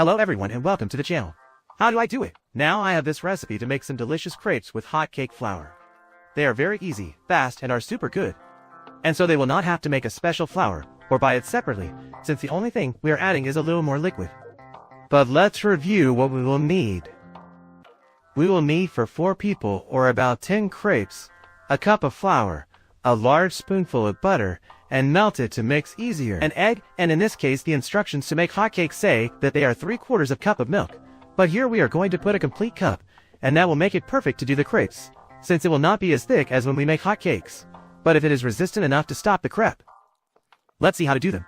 Hello everyone and welcome to the channel. How do I do it? Now I have this recipe to make some delicious crepes with hot cake flour. They are very easy, fast, and are super good. And so they will not have to make a special flour or buy it separately, since the only thing we are adding is a little more liquid. But let's review what we will need. We will need for 4 people or about 10 crepes, a cup of flour, a large spoonful of butter, and melt it to mix easier, an egg, and in this case the instructions to make hotcakes say that they are 3/4 cup of milk. But here we are going to put a complete cup, and that will make it perfect to do the crepes, since it will not be as thick as when we make hotcakes, but if it is resistant enough to stop the crepe. Let's see how to do them.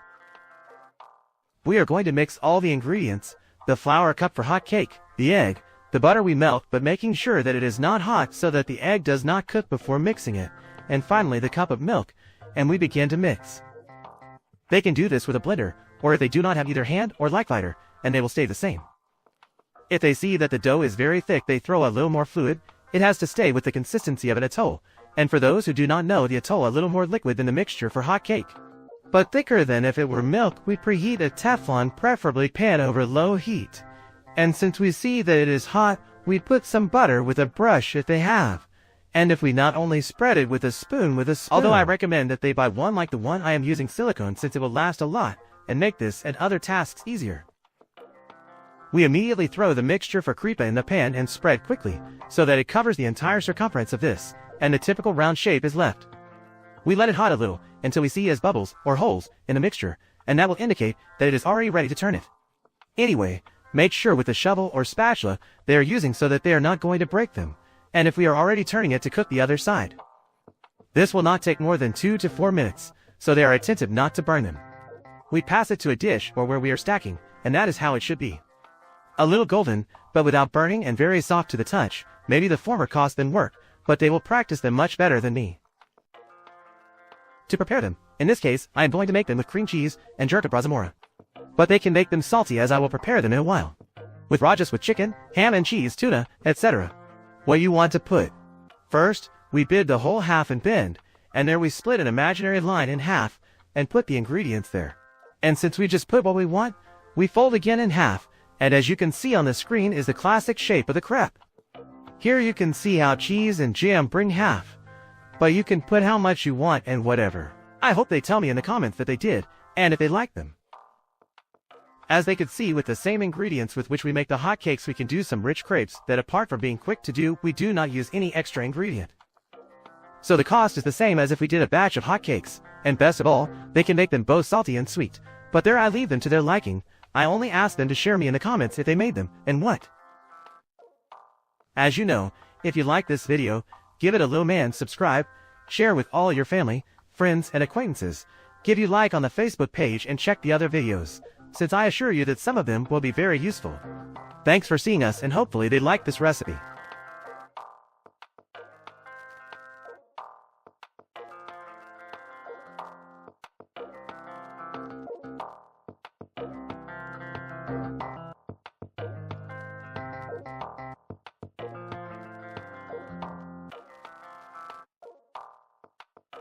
We are going to mix all the ingredients, the flour a cup for hot cake, the egg, the butter we melt but making sure that it is not hot so that the egg does not cook before mixing it, and finally the cup of milk, and we begin to mix. They can do this with a blender, or if they do not have either hand or light fighter, and they will stay the same. If they see that the dough is very thick, they throw a little more fluid. It has to stay with the consistency of an atoll, and for those who do not know, the atoll a little more liquid than the mixture for hot cake, but thicker than if it were milk. We preheat a Teflon, preferably pan over low heat, and since we see that it is hot, we put some butter with a brush if they have. And if we not only spread it with a spoon although I recommend that they buy one like the one I am using, silicone, since it will last a lot and make this and other tasks easier. We immediately throw the mixture for crepe in the pan and spread quickly so that it covers the entire circumference of this, and the typical round shape is left. We let it hot a little until we see as bubbles or holes in the mixture, and that will indicate that it is already ready to turn it. Anyway, make sure with the shovel or spatula they are using so that they are not going to break them, and if we are already turning it to cook the other side. This will not take more than 2 to 4 minutes, so they are attentive not to burn them. We pass it to a dish or where we are stacking, and that is how it should be. A little golden, but without burning, and very soft to the touch. Maybe the former cost them work, but they will practice them much better than me. To prepare them, in this case, I am going to make them with cream cheese and jerk brasamora. But they can make them salty, as I will prepare them in a while. With rajas with chicken, ham and cheese, tuna, etc. What you want to put. First, we bid the whole half and bend, and there we split an imaginary line in half, and put the ingredients there. And since we just put what we want, we fold again in half, and as you can see on the screen is the classic shape of the crepe. Here you can see how cheese and jam bring half, but you can put how much you want and whatever. I hope they tell me in the comments that they did, and if they like them. As they could see, with the same ingredients with which we make the hotcakes, we can do some rich crepes that, apart from being quick to do, we do not use any extra ingredient. So the cost is the same as if we did a batch of hotcakes, and best of all, they can make them both salty and sweet. But there I leave them to their liking. I only ask them to share me in the comments if they made them, and what. As you know, if you like this video, give it a little man, subscribe, share with all your family, friends, and acquaintances, give you like on the Facebook page, and check the other videos, since I assure you that some of them will be very useful. Thanks for seeing us, and hopefully they like this recipe.